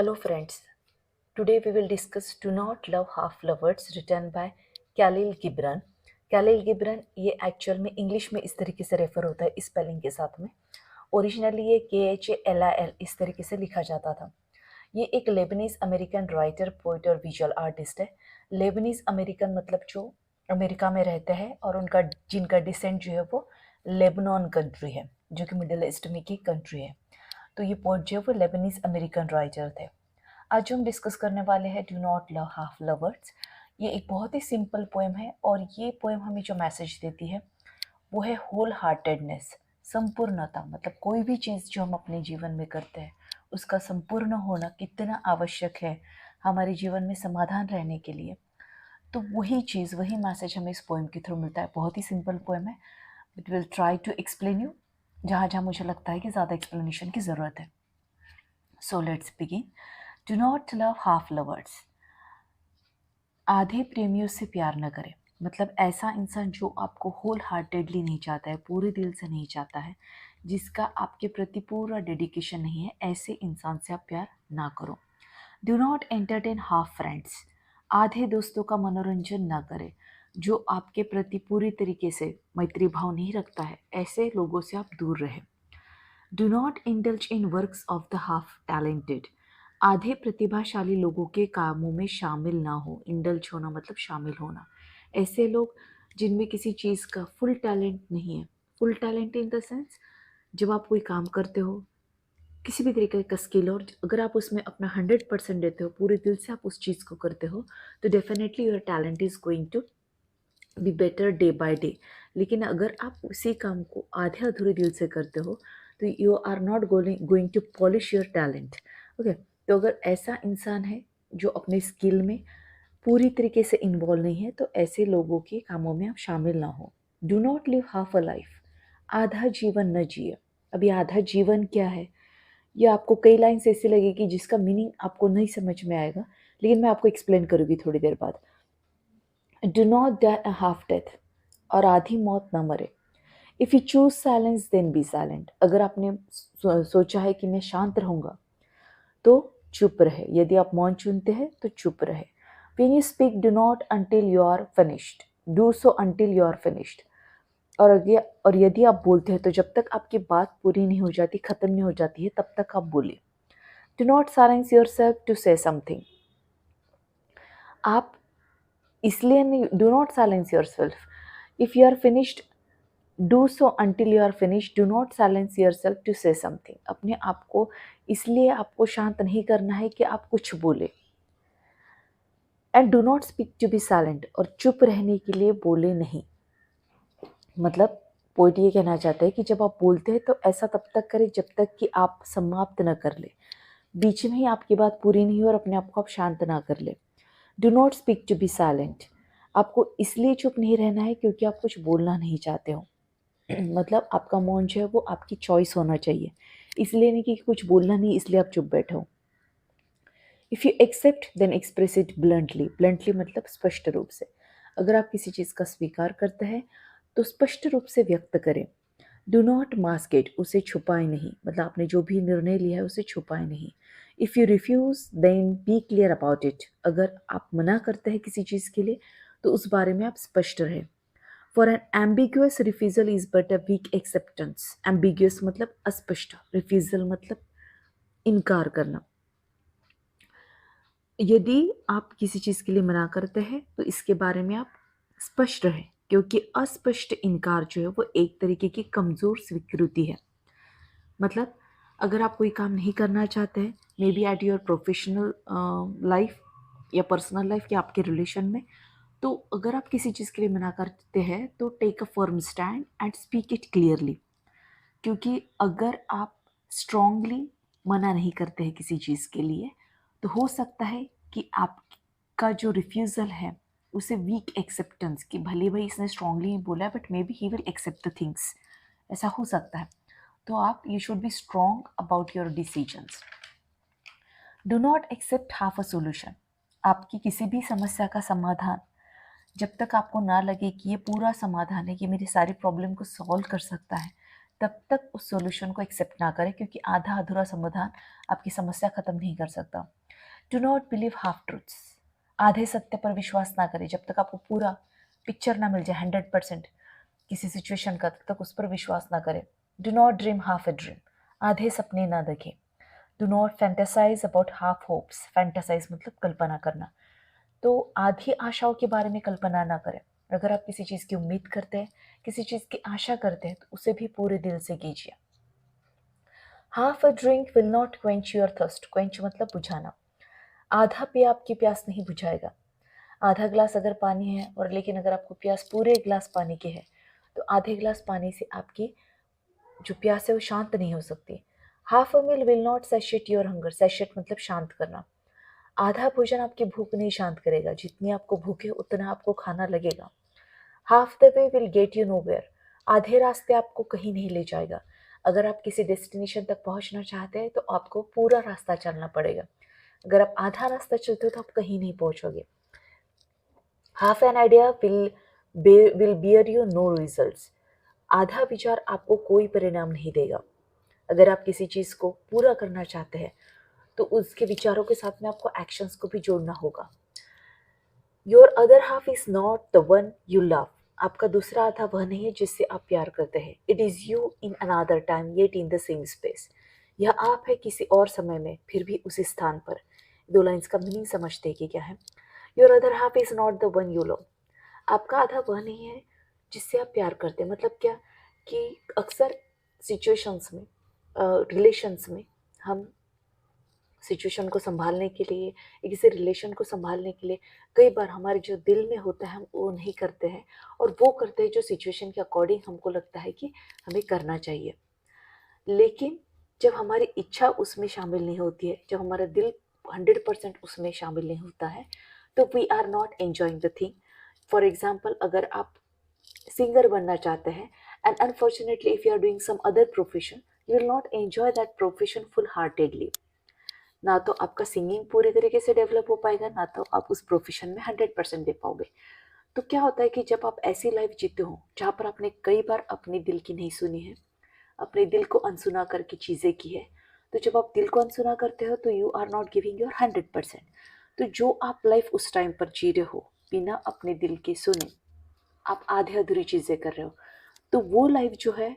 Hello friends. Today we will discuss Do Not Love Half Lovers written by Khalil Gibran. Khalil Gibran ये actual में English में इस तरीके से refer होता है स्पेलिंग के साथ में। ओरिजिनली ये KHALIL इस तरीके से लिखा जाता था। ये एक लेबनीज अमेरिकन राइटर, पोइट और विजुअल आर्टिस्ट है। लेबनीज अमेरिकन मतलब जो अमेरिका में रहते हैं और उनका जिनका डिसेंट जो है वो लेबनान कंट्री है, जो कि मिडिल ईस्ट में की कंट्री है। तो ये पोइट जो है वो लेबनीज अमेरिकन राइटर थे। आज जो हम डिस्कस करने वाले हैं do not love half lovers. ये एक बहुत ही सिंपल पोएम है और ये पोएम हमें जो मैसेज देती है वो है होल हार्टेडनेस, संपूर्णता। मतलब कोई भी चीज़ जो हम अपने जीवन में करते हैं उसका संपूर्ण होना कितना आवश्यक है हमारे जीवन में समाधान रहने के लिए। तो वही चीज़, वही मैसेज हमें इस पोएम के थ्रू मिलता है। बहुत ही सिंपल पोएम है, but will try to explain you जहाँ जहाँ मुझे लगता है कि ज़्यादा एक्सप्लेनेशन की ज़रूरत है। So let's begin. Do not love half lovers. आधे प्रेमियों से प्यार न करें। मतलब ऐसा इंसान जो आपको होल हार्टेडली नहीं चाहता है, पूरे दिल से नहीं चाहता है, जिसका आपके प्रति पूरा डेडिकेशन नहीं है, ऐसे इंसान से आप प्यार ना करो। Do not entertain half friends. आधे दोस्तों का मनोरंजन ना करें। जो आपके प्रति पूरी तरीके से मैत्री भाव नहीं रखता है, ऐसे लोगों से आप दूर रहें। Do not indulge in works of the half talented. आधे प्रतिभाशाली लोगों के कामों में शामिल ना हो। इंडल्ज होना मतलब शामिल होना। ऐसे लोग जिनमें किसी चीज़ का फुल टैलेंट नहीं है। Full talent in the sense, जब आप कोई काम करते हो, किसी भी तरीके का स्किल, और अगर आप उसमें अपना 100% देते हो, पूरे दिल से आप उस चीज़ को करते हो, तो definitely your talent is going to be better day by day. लेकिन अगर आप उसी काम को आधे अधूरे दिल से करते हो तो you are not going to polish your talent. Okay, तो अगर ऐसा इंसान है जो अपने स्किल में पूरी तरीके से इन्वॉल्व नहीं है, तो ऐसे लोगों के कामों में आप शामिल ना हो। Do not live half a life. आधा जीवन न जिए। अभी आधा जीवन क्या है, ये आपको कई लाइन्स ऐसी लगेगी जिसका मीनिंग आपको नहीं समझ में आएगा, लेकिन मैं आपको एक्सप्लेन करूँगी थोड़ी देर बाद। Do not die a half death. और आधी मौत न मरे। If you choose silence then be silent. अगर आपने सोचा है कि मैं शांत रहूँगा, तो चुप रहे। यदि आप मौन चुनते हैं तो चुप रहे। When you speak do not until you are finished, do so until you are finished. और यदि आप बोलते हैं तो जब तक आपकी बात पूरी नहीं हो जाती, खत्म नहीं हो जाती है, तब तक आप बोलिए। Do not silence yourself to say something. आप इसलिए नहीं, do not silence yourself. If you are finished, do so until you are finish. Do not silence yourself to say something. अपने आप को इसलिए आपको शांत नहीं करना है कि आप कुछ बोले। And do not speak to be silent. और चुप रहने के लिए बोले नहीं। मतलब पोइट ये कहना चाहते हैं कि जब आप बोलते हैं तो ऐसा तब तक करें जब तक कि आप समाप्त न कर ले, बीच में ही आपकी बात पूरी नहीं हो और अपने आप को आप शांत ना कर ले। Do not speak to be silent. आपको इसलिए चुप नहीं रहना है क्योंकि आप कुछ बोलना नहीं चाहते हो। मतलब आपका मौन जो है वो आपकी चॉइस होना चाहिए, इसलिए नहीं कि कुछ बोलना नहीं इसलिए आप चुप बैठे हो। If you accept then express it bluntly. Bluntly मतलब स्पष्ट रूप से। अगर आप किसी चीज़ का स्वीकार करते हैं तो स्पष्ट रूप से व्यक्त करें। Do not mask it. उसे छुपाए नहीं। मतलब आपने जो भी निर्णय लिया है उसे छुपाए नहीं। If you refuse then be clear about it. अगर आप मना करते हैं किसी चीज़ के लिए तो उस बारे में आप स्पष्ट रहें। For an ambiguous refusal is but a weak acceptance. Ambiguous मतलब अस्पष्ट, रिफ्यूजल मतलब इनकार करना। यदि आप किसी चीज़ के लिए मना करते हैं तो इसके बारे में आप स्पष्ट रहें, क्योंकि अस्पष्ट इनकार जो है वो एक तरीके की कमज़ोर स्वीकृति है। मतलब अगर आप कोई काम नहीं करना चाहते हैं, may be at your professional life या पर्सनल लाइफ या आपके रिलेशन में, तो अगर आप किसी चीज़ के लिए मना करते हैं तो take a firm stand and speak it clearly. क्योंकि अगर आप स्ट्रांगली मना नहीं करते हैं किसी चीज़ के लिए, तो हो सकता है कि आपका जो रिफ्यूज़ल है उसे वीक एक्सेप्टेंस, कि भले भाई इसने स्ट्रांगली बोला है but maybe he will accept the things, ऐसा हो सकता है। तो आप you should be strong about your decisions. Do not accept half a solution. आपकी किसी भी समस्या का समाधान जब तक आपको ना लगे कि ये पूरा समाधान है, ये मेरी सारी प्रॉब्लम को सॉल्व कर सकता है, तब तक उस सॉल्यूशन को एक्सेप्ट ना करें, क्योंकि आधा अधूरा समाधान आपकी समस्या खत्म नहीं कर सकता। Do not believe half truths, आधे सत्य पर विश्वास ना करें। जब तक आपको पूरा पिक्चर ना मिल जाए 100% किसी सिचुएशन का, तब तक उस पर विश्वास ना करें। Do not dream half a dream, आधे सपने ना देखें। Do not fantasise about half hopes, fantasise मतलब कल्पना करना, तो आधी आशाओं के बारे में कल्पना ना करें। अगर आप किसी चीज़ की उम्मीद करते हैं, किसी चीज़ की आशा करते हैं, तो उसे भी पूरे दिल से कीजिए। Half a drink will not quench your thirst, quench मतलब बुझाना। आधा पिया आपकी प्यास नहीं बुझाएगा। आधा ग्लास अगर पानी है और लेकिन अगर आपको प्यास पूरे ग्लास पानी की है, तो आधे ग्लास पानी से आपकी जो प्यास है वो शांत नहीं हो सकती। Half a meal will not satiate your hunger, satiate मतलब शांत करना। आधा भोजन आपकी भूख नहीं शांत करेगा, जितनी आपको भूख है उतना आपको खाना लगेगा। Half the way will get you nowhere, आधे रास्ते आपको कहीं नहीं ले जाएगा। अगर आप किसी डेस्टिनेशन तक पहुंचना चाहते हैं तो आपको पूरा रास्ता चलना पड़ेगा। अगर आप आधा रास्ता चलते हो तो आप कहीं नहीं पहुंचोगे। Half an idea will bear you no results, आधा विचार आपको कोई परिणाम नहीं देगा। अगर आप किसी चीज़ को पूरा करना चाहते हैं तो उसके विचारों के साथ में आपको एक्शंस को भी जोड़ना होगा। Your other half is not the one you love, आपका दूसरा आधा वह नहीं है जिससे आप प्यार करते हैं। It is you in another time yet in the same space, यह आप है किसी और समय में फिर भी उसी स्थान पर। दो लाइन्स का मीनिंग समझते हैं कि क्या है। Your other half is not the one you love, आपका आधा वह नहीं है जिससे आप प्यार करते हैं। मतलब क्या कि अक्सर सिचुएशंस में, रिलेशंस में हम सिचुएशन को संभालने के लिए या किसी रिलेशन को संभालने के लिए कई बार हमारे जो दिल में होता है हम वो नहीं करते हैं, और वो करते हैं जो सिचुएशन के अकॉर्डिंग हमको लगता है कि हमें करना चाहिए। लेकिन जब हमारी इच्छा उसमें शामिल नहीं होती है, जब हमारा दिल 100% उसमें शामिल नहीं होता है, तो we are not enjoying the thing. For example, अगर आप सिंगर बनना चाहते हैं and unfortunately if you are doing some other profession, you will not enjoy that profession full heartedly. ना तो आपका सिंगिंग पूरी तरीके से डेवलप हो पाएगा, ना तो आप उस प्रोफेशन में 100% दे पाओगे। तो क्या होता है कि जब आप ऐसी लाइफ जीते हो जहाँ पर आपने कई बार अपने दिल की नहीं सुनी है, अपने दिल को अनसुना करके चीज़ें की है, तो जब आप दिल को अनसुना करते हो तो you are not giving your 100%। तो जो आप लाइफ उस टाइम पर जी रहे हो बिना अपने दिल के सुने, आप आधे अधूरी चीज़ें कर रहे हो, तो वो लाइफ जो है,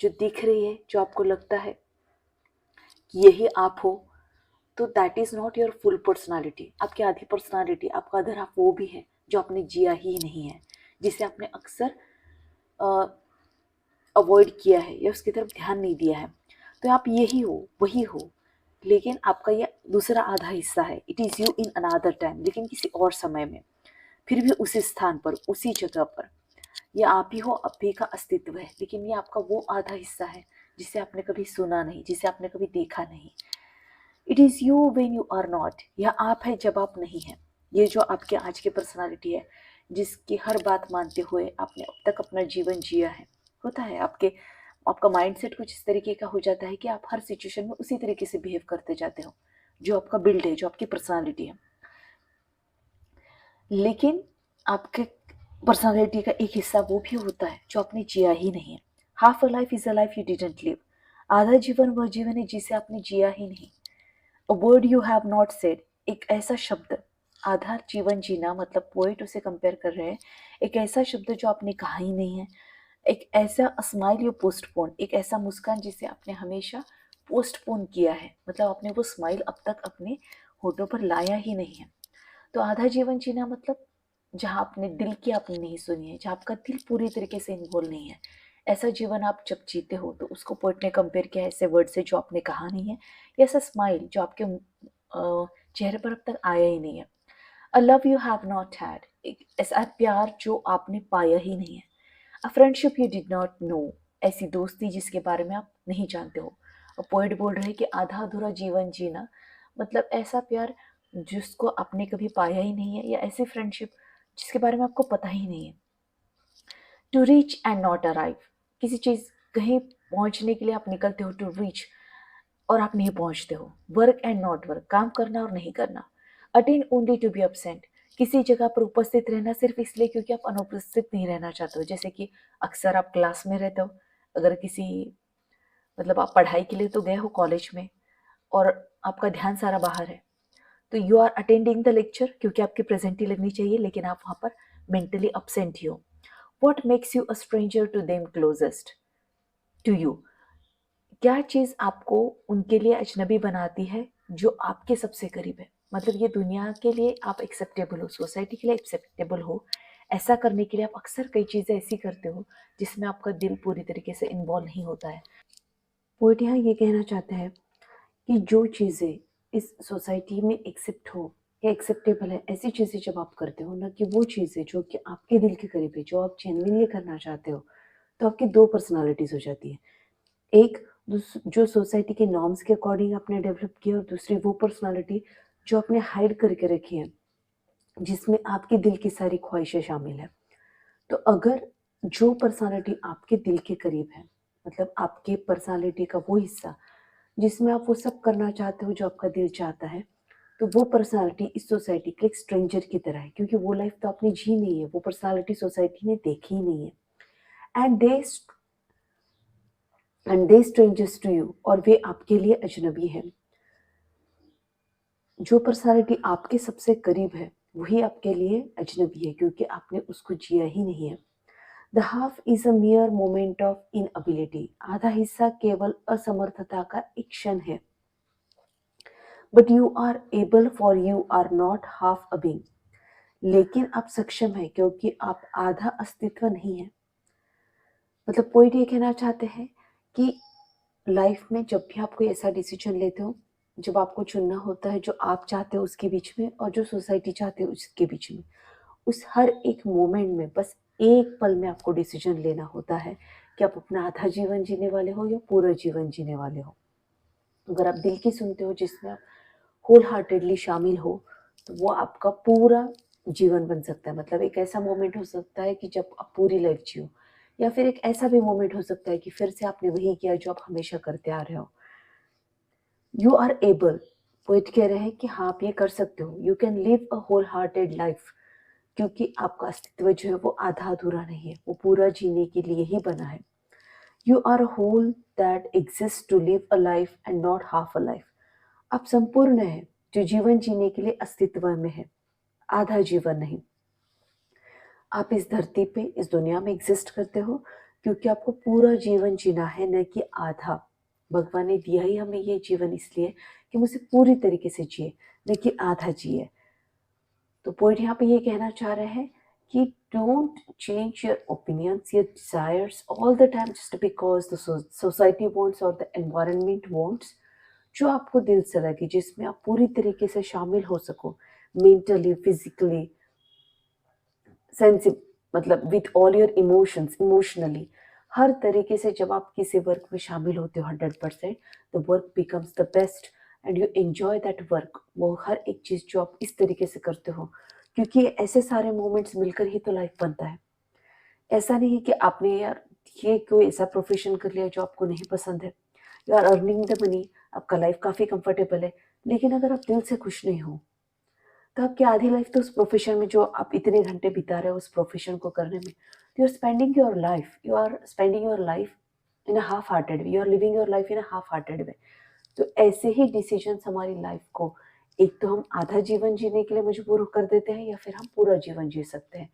जो दिख रही है, जो आपको लगता है कि यही आप हो, तो that is not your full personality. आपकी आधी पर्सनालिटी, आपका अदर हाफ वो भी है जो आपने जिया ही नहीं है, जिसे आपने अक्सर अवॉइड किया है या उसकी तरफ ध्यान नहीं दिया है। तो आप यही हो, वही हो, लेकिन आपका ये दूसरा आधा हिस्सा है। It is you in another time, लेकिन किसी और समय में, फिर भी उसी स्थान पर, उसी जगह पर। ये आप ही हो, आप ही का अस्तित्व है, लेकिन ये आपका वो आधा हिस्सा है जिसे आपने कभी सुना नहीं, जिसे आपने कभी देखा नहीं। It is you when you are not, यह आप है जब आप नहीं हैं। ये जो आपके आज की पर्सनालिटी है, जिसकी हर बात मानते हुए आपने अब तक अपना जीवन जिया है, होता है आपका माइंडसेट कुछ इस तरीके का हो जाता है कि आप हर सिचुएशन में उसी तरीके से बिहेव करते जाते हो, जो आपका बिल्ड है, जो आपकी पर्सनालिटी है। लेकिन आपके पर्सनालिटी का एक हिस्सा वो भी होता है जो आपने जिया ही नहीं है। Half a life is a life you didn't live, आधा जीवन वह जीवन है जिसे आपने जिया ही नहीं। A word you have not said, एक ऐसा शब्द, आधा जीवन जीना मतलब पोएट उसे कंपेयर कर रहे हैं, एक ऐसा शब्द जो आपने कहा ही नहीं है। एक ऐसा स्माइल यू पोस्टपोन, एक ऐसा मुस्कान जिसे आपने हमेशा पोस्टपोन किया है, मतलब आपने वो स्माइल अब तक अपने होठों पर लाया ही नहीं है। तो आधा जीवन जीना मतलब जहाँ अपने दिल की आपने नहीं सुनी है, जहाँ आपका दिल पूरी तरीके से इन्वॉल्व नहीं है, ऐसा जीवन आप जब जीते हो तो उसको पोएट ने कंपेयर किया है ऐसे वर्ड से जो आपने कहा नहीं है, या ऐसा स्माइल जो आपके चेहरे पर अब तक आया ही नहीं है। A love you have not had, एक ऐसा प्यार जो आपने पाया ही नहीं है। A friendship you did not know, ऐसी दोस्ती जिसके बारे में आप नहीं जानते हो। पोएट बोल रहे हैं कि आधा अधूरा जीवन जीना मतलब ऐसा प्यार जिसको आपने कभी पाया ही नहीं है, या ऐसी फ्रेंडशिप जिसके बारे में आपको पता ही नहीं है। To reach and not arrive, किसी चीज़ कहीं पहुंचने के लिए आप निकलते हो टू रीच, और आप नहीं पहुंचते हो। वर्क एंड नॉट वर्क, काम करना और नहीं करना। Attend only to be absent, किसी जगह पर उपस्थित रहना सिर्फ इसलिए क्योंकि आप अनुपस्थित नहीं रहना चाहते हो। जैसे कि अक्सर आप क्लास में रहते हो, अगर किसी मतलब आप पढ़ाई के लिए तो गए हो कॉलेज में और आपका ध्यान सारा बाहर है, तो you are attending the lecture क्योंकि आपकी प्रेजेंटी लगनी चाहिए, लेकिन आप वहाँ पर मेंटली अपसेंट ही हो। What makes you a stranger to them closest to you? क्या चीज़ आपको उनके लिए अजनबी बनाती है जो आपके सबसे करीब है? मतलब ये दुनिया के लिए आप एक्सेप्टेबल हो, सोसाइटी के लिए एक्सेप्टेबल हो, ऐसा करने के लिए आप अक्सर कई चीज़ें ऐसी करते हो जिसमें आपका दिल पूरी तरीके से इन्वॉल्व नहीं होता है। पोइट यहाँ ये कहना चाहता है कि जो चीज़ें इस सोसाइटी में एक्सेप्ट हो या एक्सेप्टेबल है, ऐसी चीज़ें जब आप करते हो ना, कि वो चीज़ें जो कि आपके दिल के करीब है, जो आप जेन्युइनली करना चाहते हो, तो आपकी दो पर्सनालिटीज़ हो जाती है। एक जो सोसाइटी के नॉर्म्स के अकॉर्डिंग आपने डेवलप की है, और दूसरी वो पर्सनालिटी जो आपने हाइड करके रखी है, जिसमें आपके दिल की सारी ख्वाहिशें शामिल है। तो अगर जो पर्सनालिटी आपके दिल के करीब है, मतलब आपके पर्सनालिटी का वो हिस्सा जिसमें आप वो सब करना चाहते हो जो आपका दिल चाहता है, तो वो पर्सनालिटी इस सोसाइटी के एक स्ट्रेंजर की तरह है, क्योंकि वो लाइफ तो आपने जी नहीं है, वो पर्सनालिटी सोसाइटी ने देखी ही नहीं है। And they strangers to you, और वे आपके लिए अजनबी है। जो पर्सनालिटी आपके सबसे करीब है वही आपके लिए अजनबी है, क्योंकि आपने उसको जिया ही नहीं है। The half is a mere moment of inability, आधा हिस्सा केवल असमर्थता का एक क्षण है। But you are able for you are not half a being, लेकिन आप सक्षम है क्योंकि आप आधा अस्तित्व नहीं है। मतलब पोइट ये कहना चाहते हैं कि लाइफ में जब भी आप कोई ऐसा डिसीजन लेते हो, जब आपको चुनना होता है जो आप चाहते हो उसके बीच में और जो सोसाइटी चाहते हो उसके बीच में, उस हर एक मोमेंट में बस एक पल में आपको डिसीजन लेना होता है कि आप अपना आधा जीवन जीने वाले हो या पूरा जीवन जीने वाले हो। अगर आप दिल की सुनते हो, जिसमें आप होल हार्टेडली शामिल हो, तो वो आपका पूरा जीवन बन सकता है। मतलब एक ऐसा मोमेंट हो सकता है कि जब आप पूरी लाइफ जियो, या फिर एक ऐसा भी मोमेंट हो सकता है कि फिर से आपने वही किया जो आप हमेशा करते आ रहे हो। यू आर एबल, पोइट कह रहे हैं कि हाँ आप ये कर सकते हो। You can live a whole hearted life, क्योंकि आपका अस्तित्व जो है वो आधा अधूरा नहीं है, वो पूरा जीने के लिए ही बना है। You are a whole that exist to live a life and not half a life. आप संपूर्ण है जो जीवन जीने के लिए अस्तित्व में है, आधा जीवन नहीं। आप इस धरती पे, इस दुनिया में एग्जिस्ट करते हो क्योंकि आपको पूरा जीवन जीना है, न कि आधा। भगवान ने दिया ही हमें ये जीवन इसलिए कि मुझे पूरी तरीके से जिए, न कि आधा जिए। तो पॉइंट यहाँ पे ये कहना चाह रहे हैं कि don't change your opinions, your desires all the time just because the society wants और द एनवायरनमेंट वांट्स। जो आपको दिल से लगे, जिसमें आप पूरी तरीके से शामिल हो सको, मेंटली, फिजिकली, सेंसिब मतलब with all your emotions, emotionally, हर तरीके से जब आप किसी वर्क में शामिल होते हो 100%, the work becomes the best and you enjoy that work. वो हर एक चीज़ जो आप इस तरीके से करते हो, क्योंकि ऐसे सारे मोमेंट्स मिलकर ही तो लाइफ बनता है। ऐसा नहीं है कि आपने यार ये कोई ऐसा प्रोफेशन कर लिया जो आपको नहीं पसंद है, you are earning the money, आपका लाइफ काफ़ी कंफर्टेबल है, लेकिन अगर आप दिल से खुश नहीं हो, तो आपकी आधी लाइफ तो उस प्रोफेशन में, जो आप इतने घंटे बिता रहे हो उस प्रोफेशन को करने में, you are spending your life, you are spending your life in a half hearted way, you are living your life in a half hearted way. तो ऐसे ही डिसीजन हमारी लाइफ को, एक तो हम आधा जीवन जीने के लिए मजबूर कर देते हैं, या फिर हम पूरा जीवन जी सकते हैं।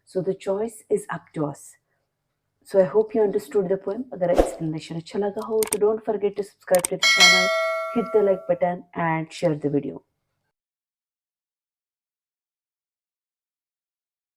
So the choice is up to us. So I hope you understood the poem. अगर एक्सप्लेनेशन अच्छा लगा हो तो don't forget to subscribe to the channel, hit the like button and share the video.